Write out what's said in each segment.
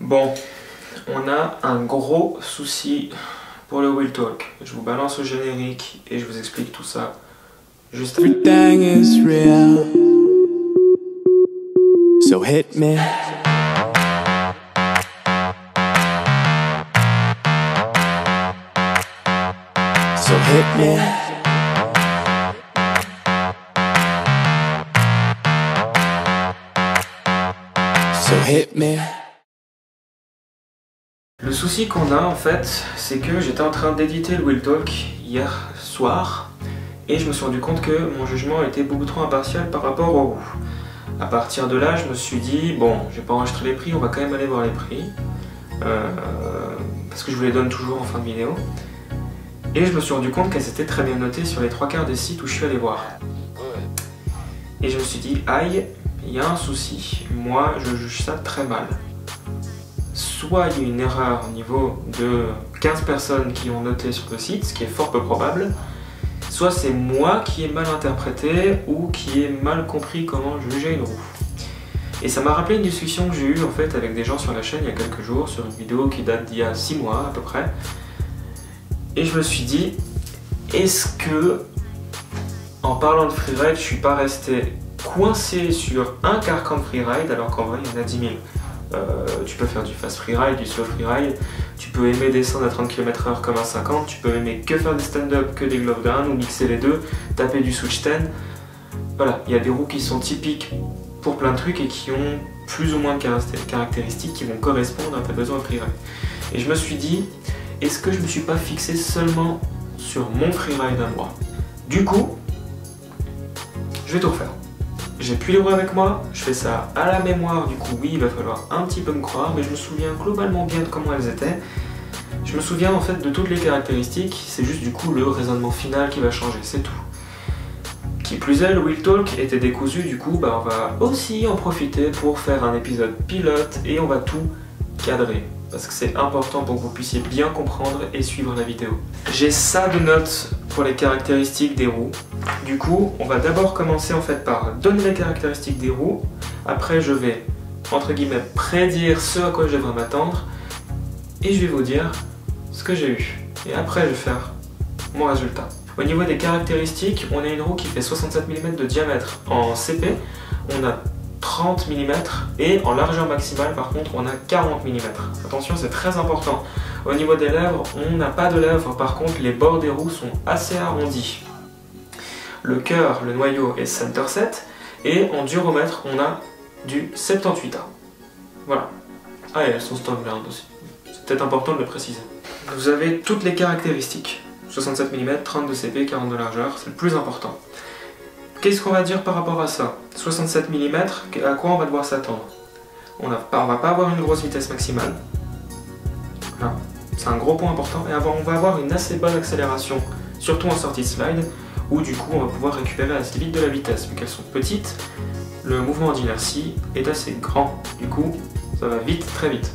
Bon, on a un gros souci pour le Wheel Talk. Je vous balance le générique et je vous explique tout ça juste après. Everything is real, so hit me. So hit me. So hit me. Le souci qu'on a en fait, c'est que j'étais en train d'éditer le Wheel Talk hier soir et je me suis rendu compte que mon jugement était beaucoup trop impartial par rapport aux roues. À partir de là, je me suis dit, bon, j'ai pas enregistré les prix, on va quand même aller voir les prix parce que je vous les donne toujours en fin de vidéo. Et je me suis rendu compte qu'elles étaient très bien notées sur les 3/4 des sites où je suis allé voir. Et je me suis dit, aïe, il y a un souci, moi je juge ça très mal. Soit il y a une erreur au niveau de 15 personnes qui ont noté sur le site, ce qui est fort peu probable, soit c'est moi qui ai mal interprété ou qui ai mal compris comment juger une roue. Et ça m'a rappelé une discussion que j'ai eue en fait avec des gens sur la chaîne il y a quelques jours, sur une vidéo qui date d'il y a 6 mois à peu près. Et je me suis dit, est-ce que, en parlant de freeride, je suis pas resté coincé sur un carcan de freeride alors qu'en vrai il y en a 10 000. Tu peux faire du fast freeride, du slow freeride, tu peux aimer descendre à 30 km/h comme à 50, tu peux aimer que faire des stand-up, que des glove down ou mixer les deux, taper du switch 10. Voilà, il y a des roues qui sont typiques pour plein de trucs et qui ont plus ou moins de caractéristiques qui vont correspondre à tes besoins freeride. Et je me suis dit, est-ce que je me suis pas fixé seulement sur mon freeride à moi? Du coup, je vais tout refaire. J'ai plus les roues avec moi, je fais ça à la mémoire, du coup oui, il va falloir un petit peu me croire, mais je me souviens globalement bien de comment elles étaient. Je me souviens en fait de toutes les caractéristiques, c'est juste du coup le raisonnement final qui va changer, c'est tout. Qui plus est, le Wheel Talk était décousu, du coup on va aussi en profiter pour faire un épisode pilote et on va tout cadrer. Parce que c'est important pour que vous puissiez bien comprendre et suivre la vidéo. J'ai ça de notes pour les caractéristiques des roues. Du coup, on va d'abord commencer en fait par donner les caractéristiques des roues. Après, je vais, entre guillemets, prédire ce à quoi je devrais m'attendre. Et je vais vous dire ce que j'ai eu. Et après, je vais faire mon résultat. Au niveau des caractéristiques, on a une roue qui fait 67 mm de diamètre en CP. On a 30 mm et en largeur maximale par contre on a 40 mm. Attention, c'est très important. Au niveau des lèvres, on n'a pas de lèvres, par contre les bords des roues sont assez arrondis. Le cœur, le noyau est center set et en duromètre on a du 78A. Voilà. Ah, et elles sont standard aussi. C'est peut-être important de le préciser. Vous avez toutes les caractéristiques. 67 mm, 32 CP, 40 de largeur, c'est le plus important. Qu'est-ce qu'on va dire par rapport à ça? 67 mm, à quoi on va devoir s'attendre? On va pas avoir une grosse vitesse maximale. C'est un gros point important. Et on va avoir une assez bonne accélération, surtout en sortie de slide, où du coup on va pouvoir récupérer assez vite de la vitesse. Vu qu'elles sont petites, le mouvement d'inertie est assez grand. Du coup, ça va vite, très vite.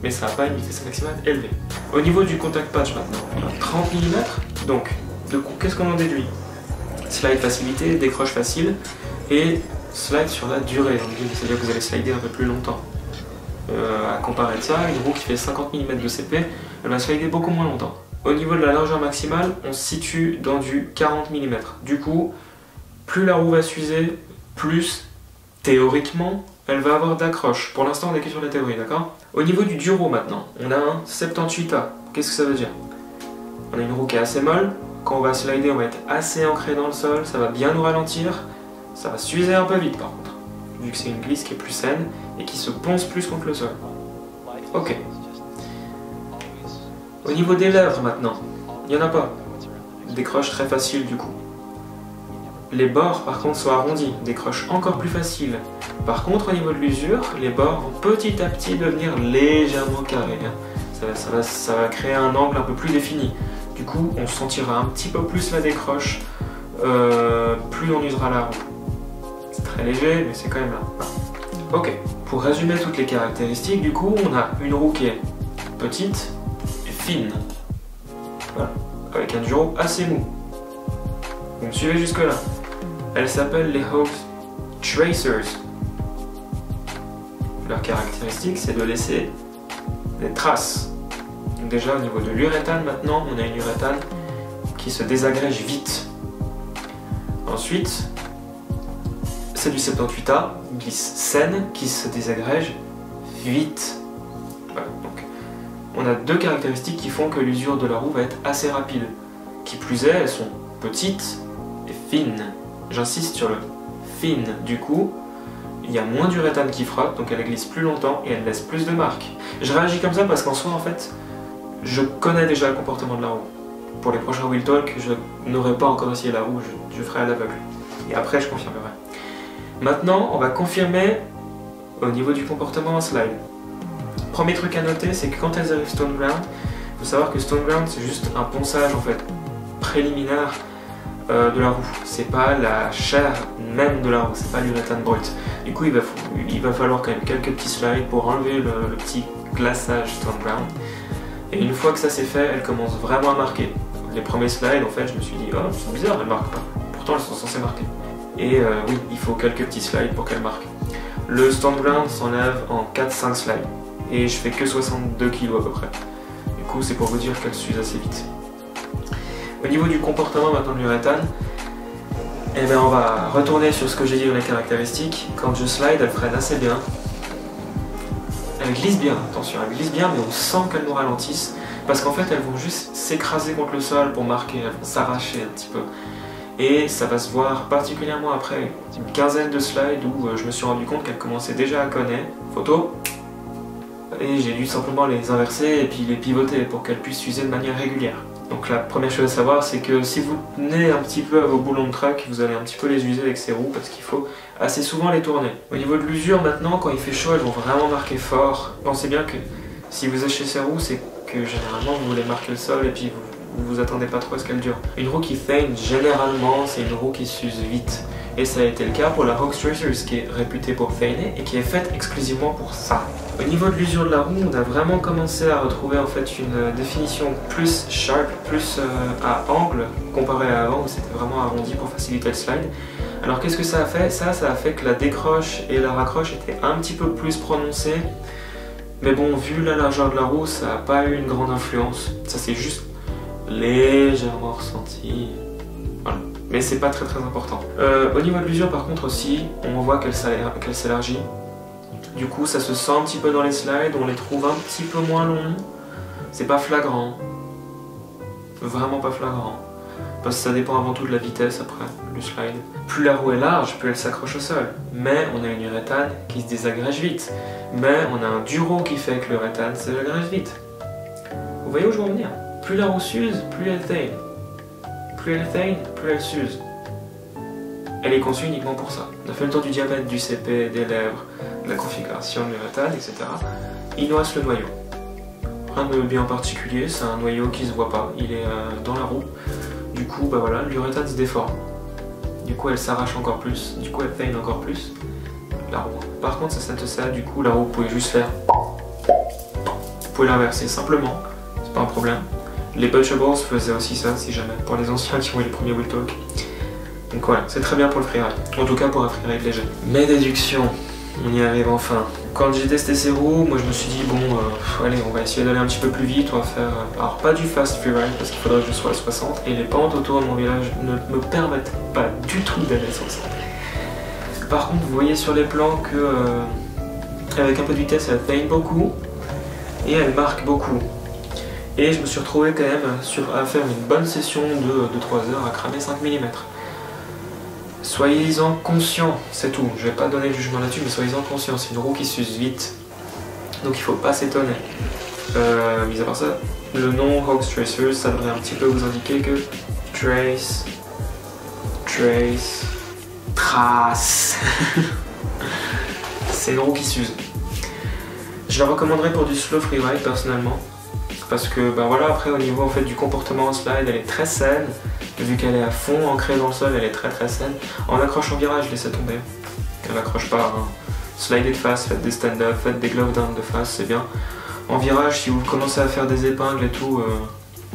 Mais ça n'a pas une vitesse maximale élevée. Au niveau du contact patch maintenant, on a 30 mm. Donc, du coup, qu'est-ce qu'on en déduit? Slide facilité, décroche facile et slide sur la durée, c'est-à-dire que vous allez slider un peu plus longtemps. À comparer de ça, une roue qui fait 50 mm de CP, elle va slider beaucoup moins longtemps. Au niveau de la largeur maximale, on se situe dans du 40 mm. Du coup, plus la roue va s'user, plus théoriquement elle va avoir d'accroche. Pour l'instant, on est que sur la théorie, d'accord? Au niveau du duro maintenant, on a un 78A. Qu'est-ce que ça veut dire? On a une roue qui est assez molle. Quand on va slider, on va être assez ancré dans le sol, ça va bien nous ralentir, ça va s'user un peu vite par contre, vu que c'est une glisse qui est plus saine et qui se ponce plus contre le sol. Ok. Au niveau des lèvres maintenant, il n'y en a pas. Décroche très facile du coup. Les bords par contre sont arrondis, décroche encore plus facile. Par contre au niveau de l'usure, les bords vont petit à petit devenir légèrement carrés. Ça va créer un angle un peu plus défini. Du coup, on sentira un petit peu plus la décroche, plus on usera la roue. C'est très léger, mais c'est quand même là. Ok, pour résumer toutes les caractéristiques, du coup, on a une roue qui est petite et fine. Voilà, avec un duro assez mou. Vous me suivez jusque là? Elle s'appelle les Hawk Tracers. Leur caractéristique, c'est de laisser des traces. Donc déjà au niveau de l'uréthane maintenant, on a une uréthane qui se désagrège vite. Ensuite, c'est du 78A, glisse saine, qui se désagrège vite. Voilà, donc on a deux caractéristiques qui font que l'usure de la roue va être assez rapide. Qui plus est, elles sont petites et fines. J'insiste sur le fine. Du coup, il y a moins d'uréthane qui frotte, donc elle glisse plus longtemps et elle laisse plus de marques. Je réagis comme ça parce qu'en soi, en fait, je connais déjà le comportement de la roue. Pour les prochains Wheel Talk, je n'aurai pas encore essayé la roue, je ferai à l'aveugle. Et après, je confirmerai. Maintenant, on va confirmer au niveau du comportement en slide. Premier truc à noter, c'est que quand elles arrivent Stone Ground, il faut savoir que Stone Ground, c'est juste un ponçage en fait préliminaire de la roue. C'est pas la chair même de la roue, c'est pas l'uréthane brut. Du coup, il va falloir quand même quelques petits slides pour enlever le petit glaçage Stone Ground. Et une fois que ça c'est fait, elle commence vraiment à marquer. Les premiers slides, en fait, je me suis dit, oh, c'est bizarre, elles marquent pas. Pourtant, elles sont censées marquer. Et oui, il faut quelques petits slides pour qu'elles marquent. Le Stone Ground s'enlève en 4-5 slides. Et je fais que 62 kg à peu près. Du coup, c'est pour vous dire qu'elle s'use assez vite. Au niveau du comportement maintenant de l'uréthane, eh bien, on va retourner sur ce que j'ai dit dans les caractéristiques. Quand je slide, elle freine assez bien. Elle glisse bien, attention, elle glisse bien, mais on sent qu'elles nous ralentissent. Parce qu'en fait, elles vont juste s'écraser contre le sol pour marquer, elles vont s'arracher un petit peu. Et ça va se voir particulièrement après une quinzaine de slides où je me suis rendu compte qu'elles commençaient déjà à connaître. Photo. Et j'ai dû simplement les inverser et puis les pivoter pour qu'elles puissent s'user de manière régulière. Donc la première chose à savoir, c'est que si vous tenez un petit peu à vos boulons de truck, vous allez un petit peu les user avec ces roues parce qu'il faut assez souvent les tourner. Au niveau de l'usure maintenant, quand il fait chaud, elles vont vraiment marquer fort. Pensez bien que si vous achetez ces roues, c'est que généralement vous voulez marquer le sol et puis vous attendez pas trop à ce qu'elle dure. Une roue qui feint, généralement, c'est une roue qui s'use vite. Et ça a été le cas pour la Hawks Racers, qui est réputée pour feiner et qui est faite exclusivement pour ça. Au niveau de l'usure de la roue, on a vraiment commencé à retrouver en fait une définition plus sharp, plus à angle, comparé à avant où c'était vraiment arrondi pour faciliter le slide. Alors qu'est-ce que ça a fait? Ça a fait que la décroche et la raccroche étaient un petit peu plus prononcées. Mais bon, vu la largeur de la roue, ça n'a pas eu une grande influence. Ça s'est juste légèrement ressenti. Voilà. Mais c'est pas très important. Au niveau de l'usure par contre aussi, on voit qu'elle s'élargit. Du coup ça se sent un petit peu dans les slides, on les trouve un petit peu moins longs. C'est pas flagrant. Vraiment pas flagrant. Parce que ça dépend avant tout de la vitesse après, du slide. Plus la roue est large, plus elle s'accroche au sol. Mais on a une uréthane qui se désagrège vite. Mais on a un duro qui fait que l'uréthane se désagrège vite. Vous voyez où je veux en venir? Plus la roue s'use, plus elle teint. Plus elle teint, plus elle s'use. Elle est conçue uniquement pour ça. On a fait le tour du diamètre du CP, des lèvres, de la configuration de l'uréthane, etc. Il nous reste le noyau. Rien de bien particulier, c'est un noyau qui se voit pas, il est dans la roue. Du coup, bah voilà, l'uréthane se déforme. Du coup, elle s'arrache encore plus, du coup, elle teint encore plus. La roue. Par contre, ça, du coup, la roue, vous pouvez juste faire. Vous pouvez l'inverser simplement, c'est pas un problème. Les Butchables faisaient aussi ça, si jamais, pour les anciens qui ont eu les premiers Wheel Talk. Donc voilà, c'est très bien pour le freeride, en tout cas pour un freeride léger. Mes déductions, on y arrive enfin. Quand j'ai testé ces roues, moi je me suis dit bon, allez, on va essayer d'aller un petit peu plus vite, on va faire, alors pas du fast freeride parce qu'il faudrait que je sois à 60, et les pentes autour de mon village ne me permettent pas du tout d'aller à 60. Par contre, vous voyez sur les plans que avec un peu de vitesse, elle peigne beaucoup et elle marque beaucoup. Et je me suis retrouvé quand même à faire une bonne session de 3 heures à cramer 5 mm. Soyez-en conscients, c'est tout. Je vais pas donner de jugement là-dessus, mais soyez-en conscients. C'est une roue qui s'use vite, donc il faut pas s'étonner. Mis à part ça, le nom Hawks Racers, ça devrait un petit peu vous indiquer que trace, trace. C'est une roue qui s'use. Je la recommanderais pour du slow freeride personnellement. Parce que bah voilà, après au niveau en fait, du comportement en slide, elle est très saine. Vu qu'elle est à fond ancrée dans le sol, elle est très saine. En accroche en virage, laissez tomber. Elle accroche pas. Hein. Slidez de face, faites des stand-up, faites des glove down de face, c'est bien. En virage, si vous commencez à faire des épingles et tout,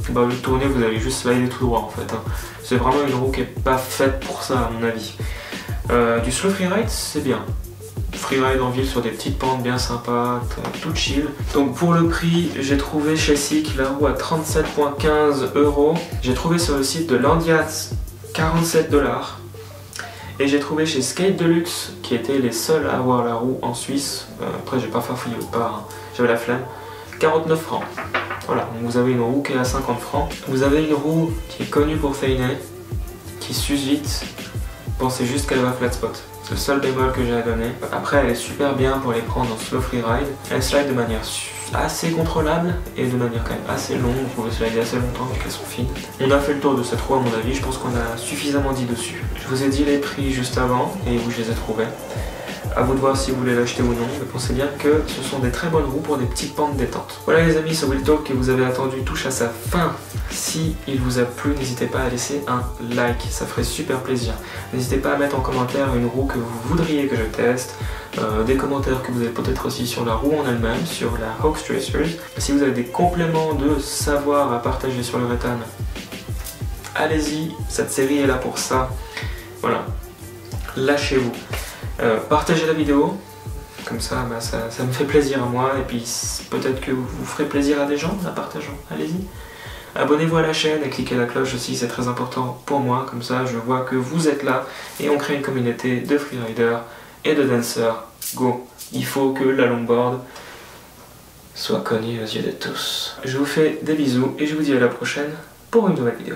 bah, au lieu de tourner, vous allez juste slider tout droit en fait. Hein. C'est vraiment une roue qui est pas faite pour ça à mon avis. Du slow freeride, c'est bien. freeride en ville sur des petites pentes bien sympas, tout chill. Donc pour le prix, j'ai trouvé chez SICK la roue à 37,15 €. J'ai trouvé sur le site de Landiats 47 $. Et j'ai trouvé chez Skate Deluxe, qui étaient les seuls à avoir la roue en Suisse, après j'ai pas farfouillé au part, hein, j'avais la flemme, 49 francs. Voilà, donc vous avez une roue qui est à 50 francs. Vous avez une roue qui est connue pour feiner, qui s'use vite. Pensez juste qu'elle va flat spot. C'est le seul bémol que j'ai à donner. Après, elle est super bien pour les prendre en slow freeride. Elle slide de manière assez contrôlable et de manière quand même assez longue. Vous pouvez slider assez longtemps parce qu'elles sont fines. On a fait le tour de cette roue à mon avis. Je pense qu'on a suffisamment dit dessus. Je vous ai dit les prix juste avant et où je les ai trouvés. À vous de voir si vous voulez l'acheter ou non, mais pensez bien que ce sont des très bonnes roues pour des petites pentes détentes. Voilà les amis, ce Wheel Talk que vous avez attendu touche à sa fin. Si il vous a plu, n'hésitez pas à laisser un like, ça ferait super plaisir. N'hésitez pas à mettre en commentaire une roue que vous voudriez que je teste, des commentaires que vous avez peut-être aussi sur la roue en elle-même, sur la Hawks Racers. Si vous avez des compléments de savoir à partager sur le rétan, allez-y, cette série est là pour ça. Voilà, lâchez-vous. Partagez la vidéo, comme ça, ça me fait plaisir à moi et puis peut-être que vous ferez plaisir à des gens en la partageant, allez-y. Abonnez-vous à la chaîne et cliquez la cloche aussi, c'est très important pour moi, comme ça je vois que vous êtes là et on crée une communauté de freeriders et de dancers. Go! Il faut que la longboard soit connue aux yeux de tous. Je vous fais des bisous et je vous dis à la prochaine pour une nouvelle vidéo.